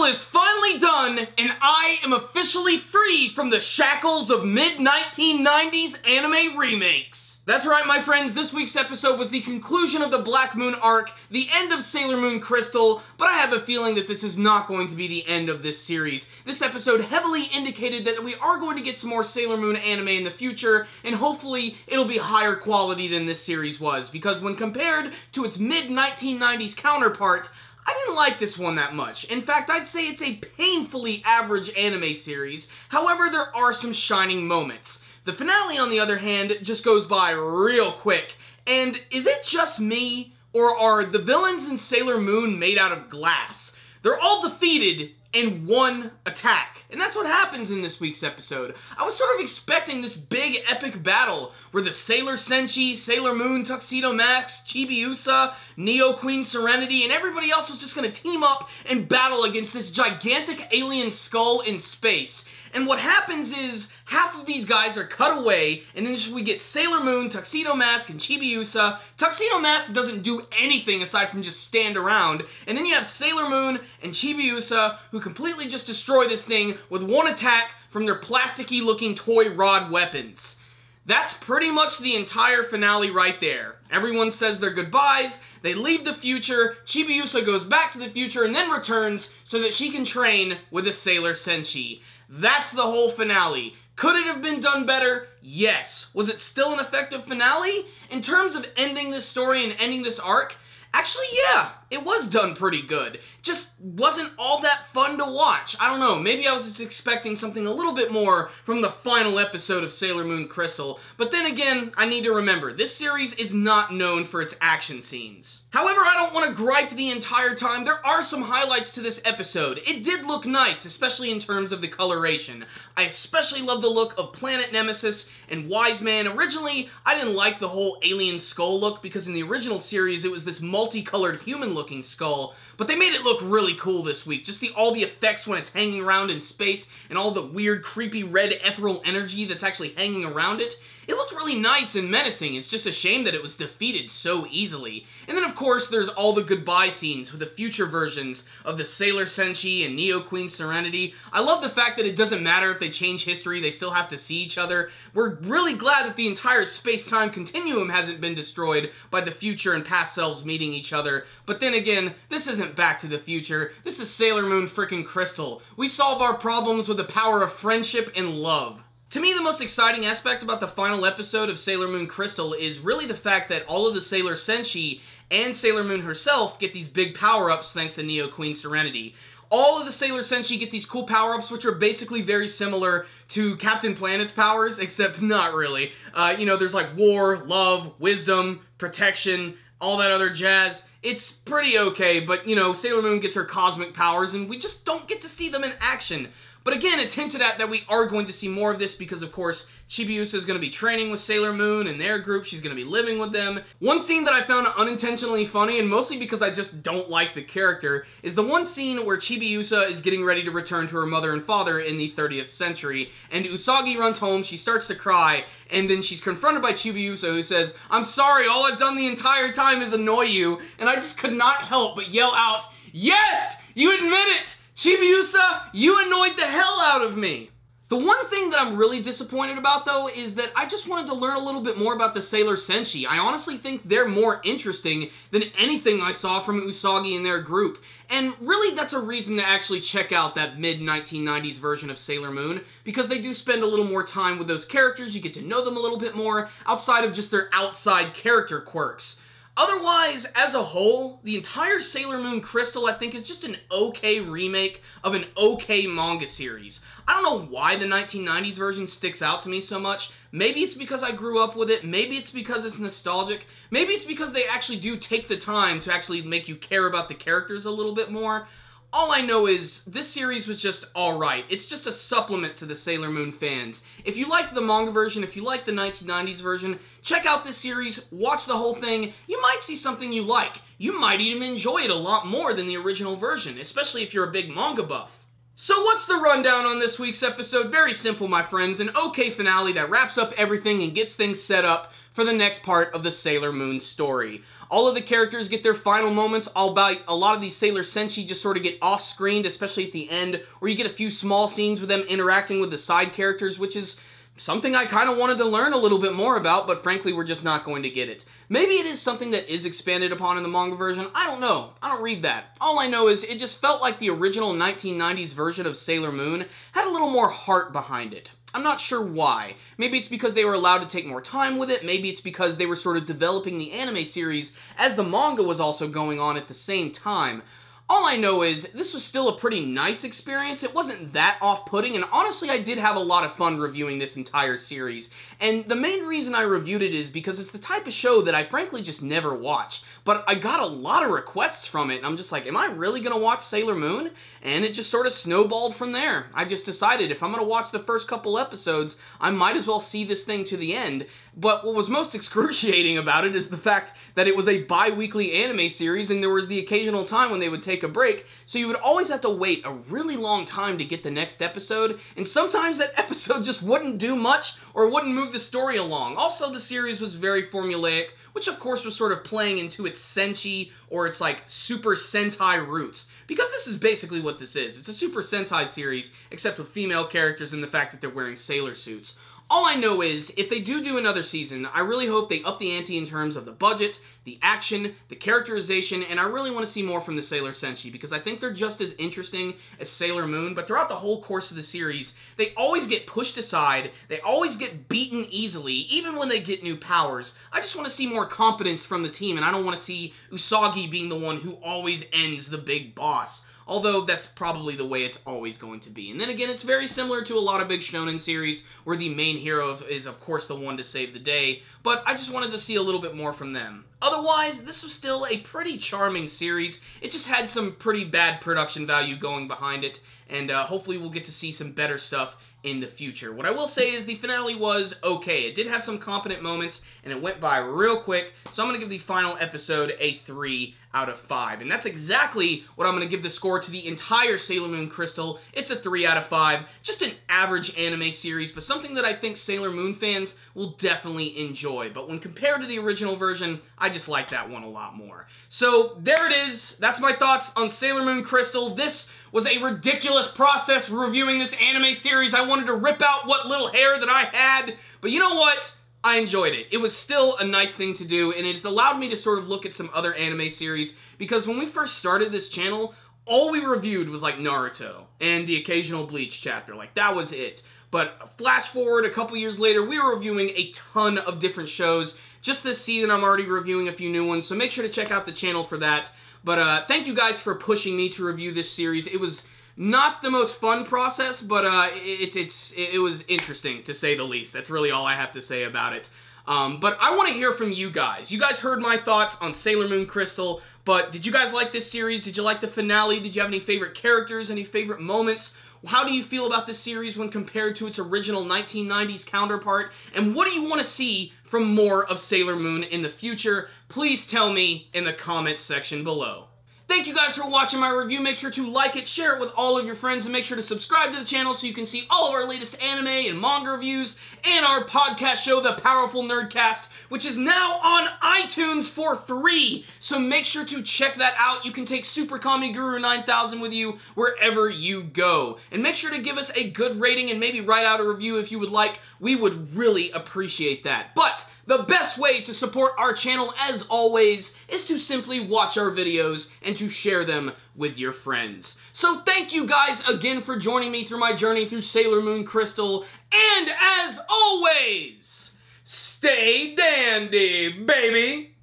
Crystal is finally done, and I am officially free from the shackles of mid-1990s anime remakes. That's right, my friends, this week's episode was the conclusion of the Black Moon arc, the end of Sailor Moon Crystal, but I have a feeling that this is not going to be the end of this series. This episode heavily indicated that we are going to get some more Sailor Moon anime in the future, and hopefully it'll be higher quality than this series was, because when compared to its mid-1990s counterpart, I didn't like this one that much. In fact, I'd say it's a painfully average anime series. However, there are some shining moments. The finale, on the other hand, just goes by real quick. And is it just me, or are the villains in Sailor Moon made out of glass? They're all defeated in one attack. And that's what happens in this week's episode. I was sort of expecting this big epic battle where the Sailor Senshi, Sailor Moon, Tuxedo Mask, Chibiusa, Neo Queen Serenity, and everybody else was just gonna team up and battle against this gigantic alien skull in space. And what happens is, half of these guys are cut away, and then we get Sailor Moon, Tuxedo Mask, and Chibiusa. Tuxedo Mask doesn't do anything aside from just stand around, and then you have Sailor Moon and Chibiusa, who completely just destroy this thing with one attack from their plasticky looking toy rod weapons. That's pretty much the entire finale right there. Everyone says their goodbyes, they leave the future, Chibiusa goes back to the future and then returns so that she can train with a Sailor Senshi. That's the whole finale. Could it have been done better? Yes. Was it still an effective finale? In terms of ending this story and ending this arc, actually, yeah, it was done pretty good. Just wasn't all that fun to watch. I don't know, maybe I was just expecting something a little bit more from the final episode of Sailor Moon Crystal. But then again, I need to remember, this series is not known for its action scenes. However, I don't want to gripe the entire time. There are some highlights to this episode. It did look nice, especially in terms of the coloration. I especially love the look of Planet Nemesis and Wise Man. Originally, I didn't like the whole alien skull look because in the original series, it was this multicolored human-looking skull, but they made it look really cool this week. Just all the effects when it's hanging around in space and all the weird, creepy red ethereal energy that's actually hanging around it. It looked really nice and menacing. It's just a shame that it was defeated so easily. And then, of course, there's all the goodbye scenes with the future versions of the Sailor Senshi and Neo Queen Serenity. I love the fact that it doesn't matter if they change history, they still have to see each other. We're really glad that the entire space-time continuum hasn't been destroyed by the future and past selves meeting each other. But then again, this isn't Back to the Future. This is Sailor Moon frickin' Crystal. We solve our problems with the power of friendship and love. To me, the most exciting aspect about the final episode of Sailor Moon Crystal is really the fact that all of the Sailor Senshi and Sailor Moon herself get these big power-ups thanks to Neo Queen Serenity. All of the Sailor Senshi get these cool power-ups, which are basically very similar to Captain Planet's powers, except not really. You know, there's like war, love, wisdom, protection, all that other jazz. It's pretty okay, but, you know, Sailor Moon gets her cosmic powers, and we just don't get to see them in action. But again, it's hinted at that we are going to see more of this because, of course, Chibiusa is going to be training with Sailor Moon and their group. She's going to be living with them. One scene that I found unintentionally funny, and mostly because I just don't like the character, is the one scene where Chibiusa is getting ready to return to her mother and father in the 30th century, and Usagi runs home, she starts to cry, and then she's confronted by Chibiusa, who says, "I'm sorry, all I've done the entire time is annoy you," and I just could not help but yell out, "Yes! You admit it! Chibiusa, you annoyed the hell out of me!" The one thing that I'm really disappointed about, though, is that I just wanted to learn a little bit more about the Sailor Senshi. I honestly think they're more interesting than anything I saw from Usagi and their group. And really, that's a reason to actually check out that mid-1990s version of Sailor Moon, because they do spend a little more time with those characters, you get to know them a little bit more, outside of just their outside character quirks. Otherwise, as a whole, the entire Sailor Moon Crystal, I think, is just an okay remake of an okay manga series. I don't know why the 1990s version sticks out to me so much. Maybe it's because I grew up with it, maybe it's because it's nostalgic, maybe it's because they actually do take the time to actually make you care about the characters a little bit more. All I know is, this series was just alright. It's just a supplement to the Sailor Moon fans. If you liked the manga version, if you liked the 1990s version, check out this series, watch the whole thing. You might see something you like. You might even enjoy it a lot more than the original version, especially if you're a big manga buff. So what's the rundown on this week's episode? Very simple, my friends. An okay finale that wraps up everything and gets things set up for the next part of the Sailor Moon story. All of the characters get their final moments, albeit a lot of these Sailor Senshi just sort of get off-screened, especially at the end, where you get a few small scenes with them interacting with the side characters, which is something I kind of wanted to learn a little bit more about, but frankly, we're just not going to get it. Maybe it is something that is expanded upon in the manga version. I don't know. I don't read that. All I know is it just felt like the original 1990s version of Sailor Moon had a little more heart behind it. I'm not sure why. Maybe it's because they were allowed to take more time with it. Maybe it's because they were sort of developing the anime series as the manga was also going on at the same time. All I know is, this was still a pretty nice experience. It wasn't that off-putting, and honestly, I did have a lot of fun reviewing this entire series. And the main reason I reviewed it is because it's the type of show that I frankly just never watch. But I got a lot of requests from it, and I'm just like, am I really gonna watch Sailor Moon? And it just sort of snowballed from there. I just decided if I'm gonna watch the first couple episodes, I might as well see this thing to the end. But what was most excruciating about it is the fact that it was a bi-weekly anime series, and there was the occasional time when they would take a break, so you would always have to wait a really long time to get the next episode, and sometimes that episode just wouldn't do much or wouldn't move the story along. Also, the series was very formulaic, which of course was sort of playing into its Senshi or its like Super Sentai roots, because this is basically what this is. It's a Super Sentai series, except with female characters and the fact that they're wearing sailor suits. All I know is, if they do another season, I really hope they up the ante in terms of the budget, the action, the characterization, and I really want to see more from the Sailor Senshi, because I think they're just as interesting as Sailor Moon, but throughout the whole course of the series, they always get pushed aside, they always get beaten easily, even when they get new powers. I just want to see more competence from the team, and I don't want to see Usagi being the one who always ends the big boss. Although that's probably the way it's always going to be. And then again, it's very similar to a lot of big shonen series where the main hero is of course the one to save the day, but I just wanted to see a little bit more from them. Otherwise, this was still a pretty charming series. It just had some pretty bad production value going behind it, and hopefully we'll get to see some better stuff in the future. What I will say is the finale was okay. It did have some competent moments, and it went by real quick, so I'm going to give the final episode a 3 out of 5. And that's exactly what I'm going to give the score to the entire Sailor Moon Crystal. It's a 3 out of 5. Just an average anime series, but something that I think Sailor Moon fans will definitely enjoy. But when compared to the original version, I just like that one a lot more. So there it is. That's my thoughts on Sailor Moon Crystal. This was a ridiculous process reviewing this anime series. I wanted to rip out what little hair that I had, but you know what? I enjoyed it. It was still a nice thing to do, and it's allowed me to sort of look at some other anime series, because when we first started this channel, all we reviewed was like Naruto and the occasional Bleach chapter. Like, that was it. But flash forward a couple years later, we were reviewing a ton of different shows. Just this season, I'm already reviewing a few new ones, so make sure to check out the channel for that. But thank you guys for pushing me to review this series. It was not the most fun process, but it was interesting, to say the least. That's really all I have to say about it. But I want to hear from you guys. You guys heard my thoughts on Sailor Moon Crystal, but did you guys like this series? Did you like the finale? Did you have any favorite characters, any favorite moments? How do you feel about this series when compared to its original 1990s counterpart? And what do you want to see from more of Sailor Moon in the future? Please tell me in the comments section below. Thank you guys for watching my review. Make sure to like it, share it with all of your friends, and make sure to subscribe to the channel so you can see all of our latest anime and manga reviews, and our podcast show, The Powerful Nerdcast, which is now on iTunes for free. So make sure to check that out. You can take Super Kami Guru 9000 with you wherever you go. And make sure to give us a good rating and maybe write out a review if you would like. We would really appreciate that. But the best way to support our channel, as always, is to simply watch our videos and to share them with your friends. So thank you guys again for joining me through my journey through Sailor Moon Crystal, and as always, stay dandy, baby!